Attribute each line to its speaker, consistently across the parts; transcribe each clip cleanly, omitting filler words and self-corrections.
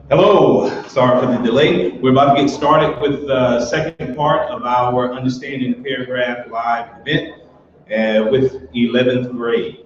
Speaker 1: Hello, sorry for the delay. We're about to get started with the second part of our Understanding the Paragraph live event with 11th grade.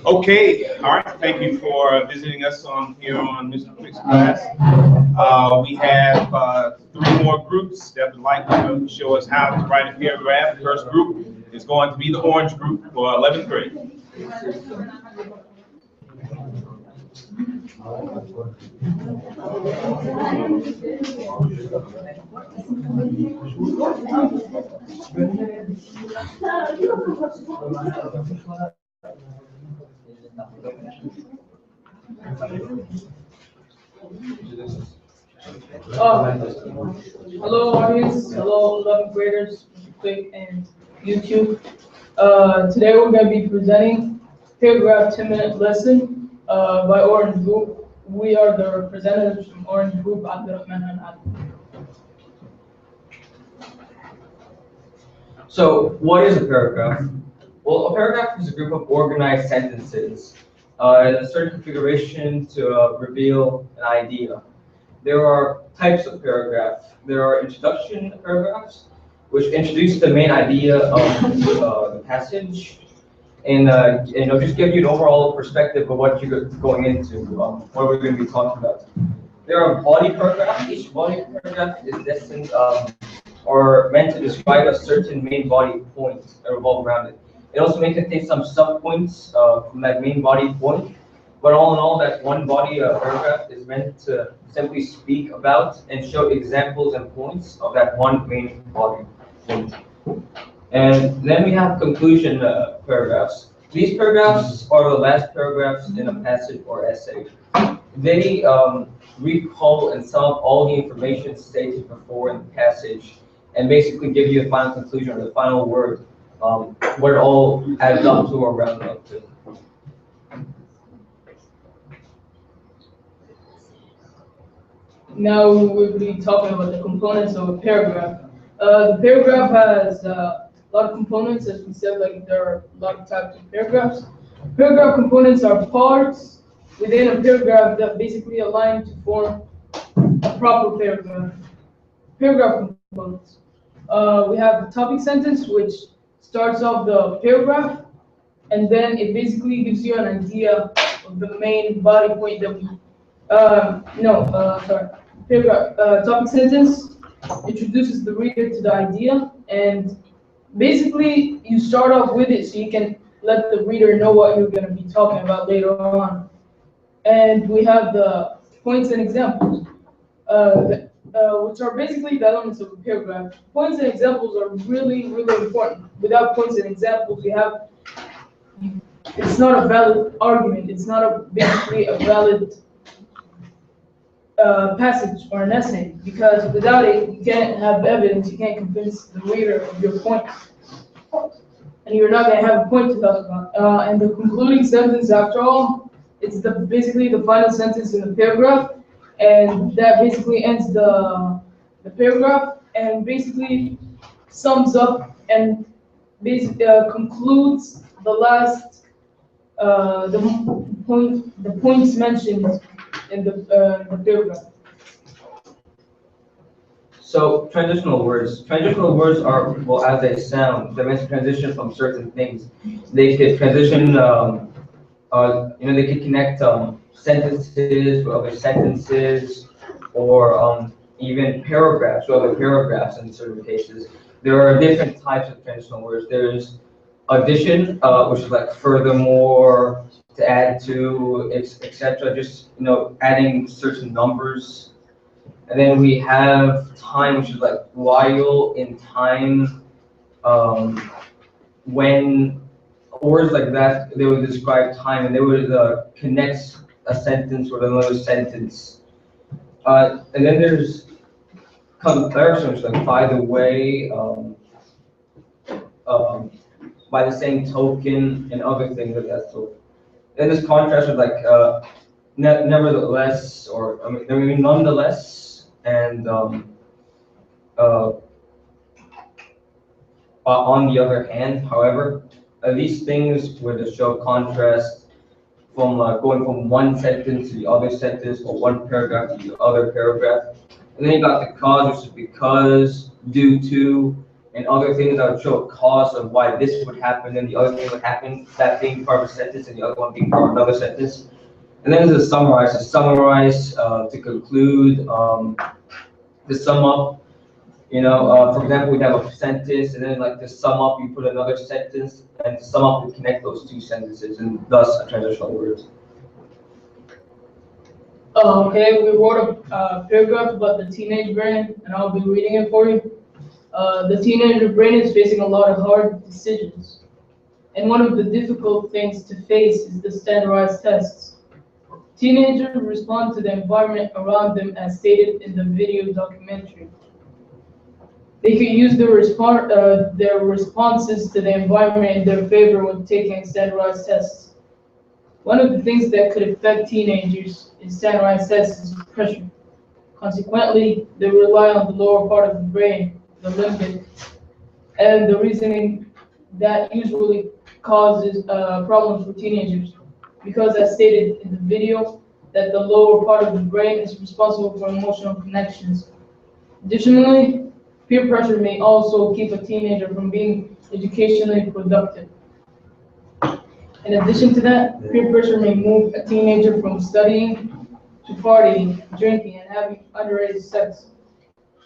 Speaker 1: Okay, all right. Thank you for visiting us here on Mr. Quick's class. We have 3 more groups that would like to show us how to write a paragraph. The first group is going to be the orange group for 11th grade.
Speaker 2: Hello, audience. Hello, 11th graders, Quick and YouTube. Today we're going to be presenting paragraph 10-minute lesson by Orange Group. We are the representatives from Orange Group.
Speaker 3: So, what is a paragraph? Well, a paragraph is a group of organized sentences in a certain configuration to reveal an idea. There are types of paragraph. There are introduction paragraphs, which introduce the main idea of the passage, and just give you an overall perspective of what you're going into, what we're going to be talking about. There are body paragraphs. Each body paragraph is destined or meant to describe a certain main body point that revolve around it. It also may contain some sub-points from that main body point, but all in all, that one body paragraph is meant to simply speak about and show examples and points of that one main body point. And then we have conclusion paragraphs. These paragraphs are the last paragraphs in a passage or essay. They recall and sum up all the information stated before in the passage and basically give you a final conclusion or the final word, what it all adds up to or rounds up to.
Speaker 2: Now we'll be talking about the components of a paragraph. The paragraph has a lot of components, as we said, like there are a lot of types of paragraphs. Paragraph components are parts within a paragraph that basically align to form a proper paragraph. Paragraph components. We have the topic sentence, which starts off the paragraph, and then it basically gives you an idea of the main body point that we. Paragraph. Topic sentence introduces the reader to the idea, and basically you start off with it so you can let the reader know what you're going to be talking about later on. And we have the points and examples, which are basically the elements of a paragraph. Points and examples are really, really important. Without points and examples, it's not a valid argument. It's not basically a valid passage or an essay, because without it, you can't have evidence. You can't convince the reader of your point, and you're not going to have a point to talk about. And the concluding sentence, after all, it's basically the final sentence in the paragraph, and that basically ends the paragraph and basically sums up and basically concludes the last the points mentioned in the paragraph.
Speaker 3: So transitional words. Transitional words are, well, as they sound, they're meant to transition from certain things. They could transition, they could connect sentences with other sentences, or even paragraphs with other paragraphs in certain cases. There are different types of transitional words. There's addition, which is like furthermore, to add to, etc. Just adding certain numbers. And then we have time, which is like while, in time, um, when words like that, they would describe time and they would connect a sentence with another sentence. And then there's comparisons, like by the way, um, by the same token, and other things like that. So, and this contrast with like nevertheless, or I mean nonetheless, and uh, on the other hand, however, these things would show contrast from going from one sentence to the other sentence, or one paragraph to the other paragraph. And then you got the cause, which is because, due to, and other things that would show a cause of why this would happen, and the other thing would happen, that being part of a sentence, and the other one being part of another sentence. And then there's a summarize. To summarize, to conclude, to sum up. For example, we have a sentence, and then like to sum up, you put another sentence, and to sum up, we connect those two sentences, and thus a transitional word.
Speaker 2: Okay, we wrote a paragraph about the teenage brain, and I'll be reading it for you. The teenager brain is facing a lot of hard decisions, and one of the difficult things to face is the standardized tests. Teenagers respond to the environment around them as stated in the video documentary. They could use their responses to the environment in their favor when taking standardized tests. One of the things that could affect teenagers in standardized tests is pressure. Consequently, they rely on the lower part of the brain, the limbic, and the reasoning that usually causes problems for teenagers. Because as stated in the video, that the lower part of the brain is responsible for emotional connections. Additionally, peer pressure may also keep a teenager from being educationally productive. In addition to that, peer pressure may move a teenager from studying to partying, drinking, and having underage sex.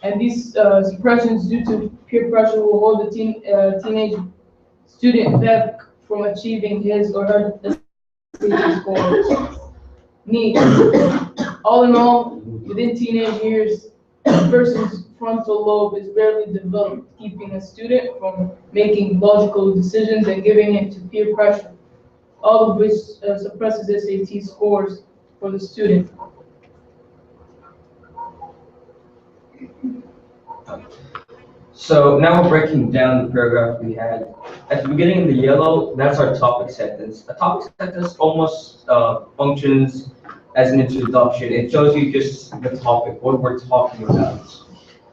Speaker 2: And these suppressions due to peer pressure will hold the teenage student back from achieving his or her SAT score needs. All in all, within teenage years, a person's frontal lobe is barely developed, keeping a student from making logical decisions and giving in to peer pressure, all of which suppresses SAT scores for the student.
Speaker 3: So now we're breaking down the paragraph we had. At the beginning in the yellow, that's our topic sentence. A topic sentence almost functions as an introduction. It shows you just the topic, what we're talking about.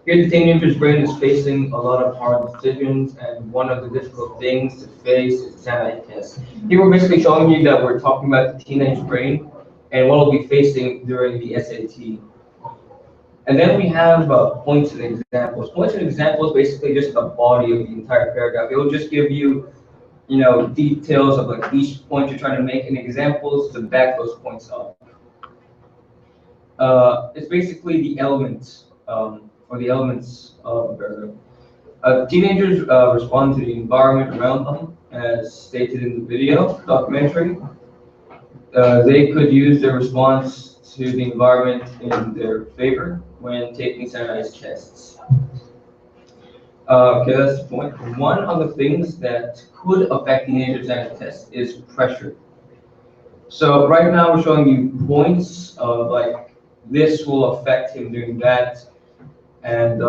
Speaker 3: Here, the teenager's brain is facing a lot of hard decisions, and one of the difficult things to face is standardized tests. Here, we're basically showing you that we're talking about the teenage brain and what we'll be facing during the SAT. And then we have points and examples. Points and examples basically just the body of the entire paragraph. It will just give you, details of like each point you're trying to make and examples to back those points up. It's basically the elements, or the elements of a paragraph. Teenagers respond to the environment around them, as stated in the video documentary. They could use their response to the environment in their favor when taking standardized tests. Okay, that's the point. One of the things that could affect teenagers' standardized tests is pressure. So right now we're showing you points of like this will affect him doing that, and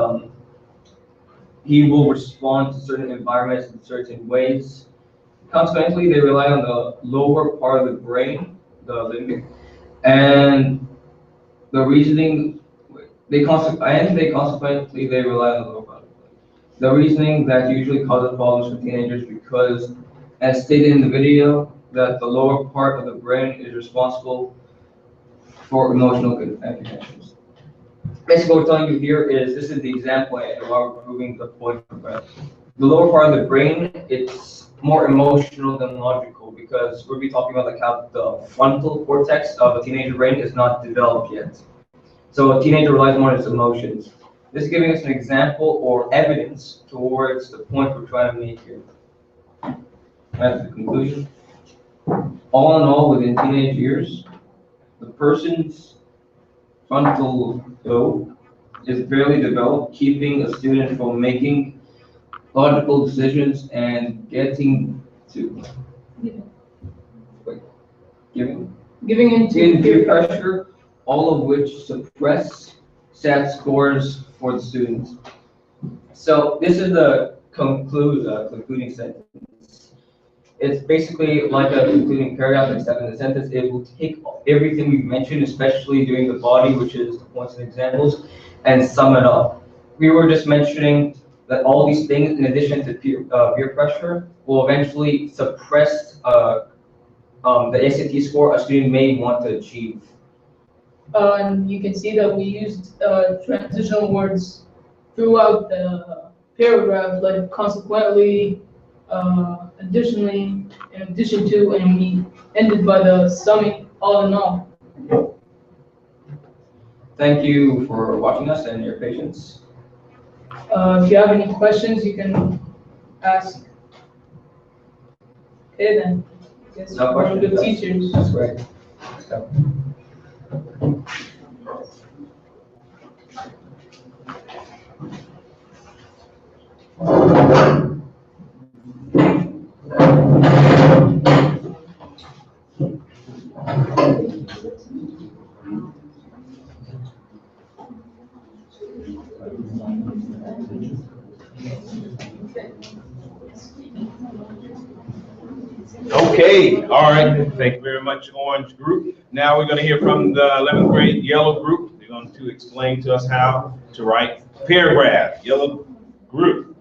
Speaker 3: he will respond to certain environments in certain ways. Consequently, they rely on the lower part of the brain, the limbic, and the reasoning. They consequently they rely on the lower part of the brain. The reasoning that usually causes problems for teenagers because, as stated in the video, that the lower part of the brain is responsible for emotional connections. Basically, what we're telling you here is this is the example and why we're proving the point. The lower part of the brain, it's more emotional than logical because we'll be talking about like how the frontal cortex of a teenager brain is not developed yet. So a teenager relies more on its emotions. This is giving us an example or evidence towards the point we're trying to make here. That's the conclusion. All in all, within teenage years, the person's frontal lobe is barely developed, keeping a student from making logical decisions, and getting to giving
Speaker 2: Giving into
Speaker 3: in peer
Speaker 2: peer pressure.
Speaker 3: pressure, all of which suppress SAT scores for the students. So this is the concluding sentence. It's basically like a concluding paragraph, except in the sentence, it will take everything we've mentioned, especially during the body, which is the points and examples, and sum it up. We were just mentioning that all these things, in addition to peer pressure, will eventually suppress the SAT score a student may want to achieve.
Speaker 2: And you can see that we used transitional words throughout the paragraph, like consequently, additionally, in addition to, and we ended by the summing all in all.
Speaker 3: Thank you for watching us and your patience.
Speaker 2: If you have any questions, you can ask. Okay, then. Guess
Speaker 3: No
Speaker 2: we're good
Speaker 3: questions.
Speaker 2: teachers.
Speaker 3: That's great. So,
Speaker 1: Okay, all right. Thank you very much, Orange Group. Now we're going to hear from the 11th grade Yellow Group. They're going to explain to us how to write a paragraph. Yellow Group.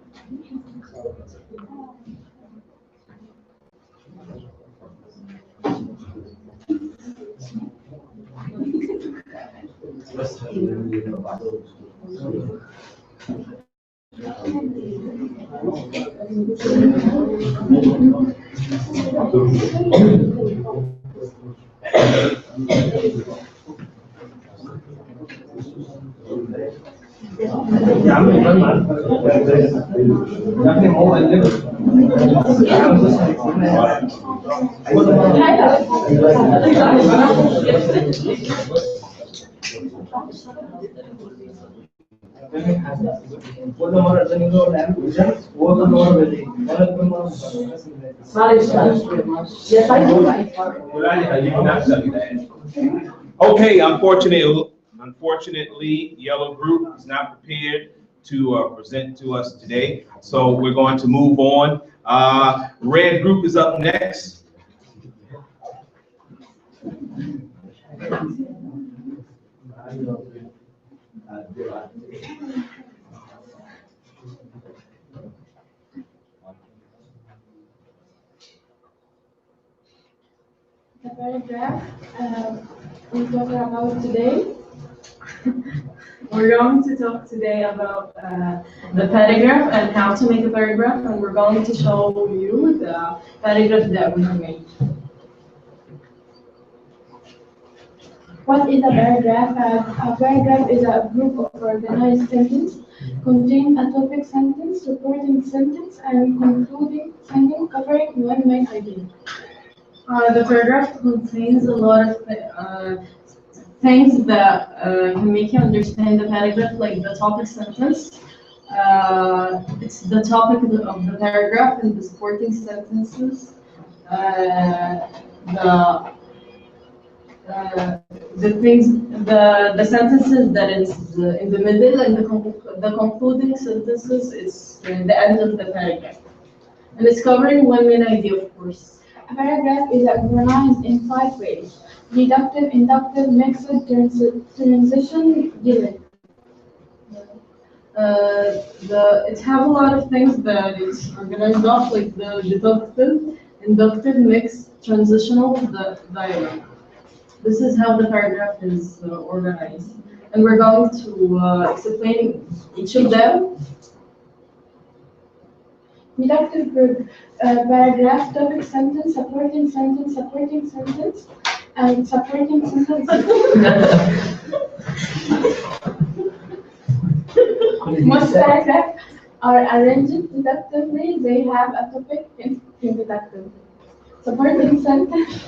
Speaker 1: Okay, unfortunately, Yellow Group is not prepared to present to us today, so we're going to move on. Red Group is up next.
Speaker 4: The paragraph we talk about today.
Speaker 5: We're going to talk today about the paragraph and how to make a paragraph, and we're going to show you the paragraph that we made.
Speaker 4: What is a paragraph? A paragraph is a group of organized sentences containing a topic sentence, supporting sentence, and concluding sentence covering one main idea.
Speaker 5: The paragraph contains a lot of things that can make you understand the paragraph, like the topic sentence. It's the topic of the paragraph and the supporting sentences. The things, the sentences that is in the middle, and the concluding sentences is in the end of the paragraph. And it's covering one main idea, of course.
Speaker 4: A paragraph is organized in 5 ways: deductive, inductive, mixed, transition, given.
Speaker 5: It have a lot of things that it's organized off, like the deductive, inductive, mixed, transitional, the dialogue. This is how the paragraph is organized. And we're going to explain each of them.
Speaker 4: Deductive paragraph, topic sentence, supporting sentence, and supporting sentence. Most paragraphs are arranged deductively. They have a topic in deductive. Supporting sentence.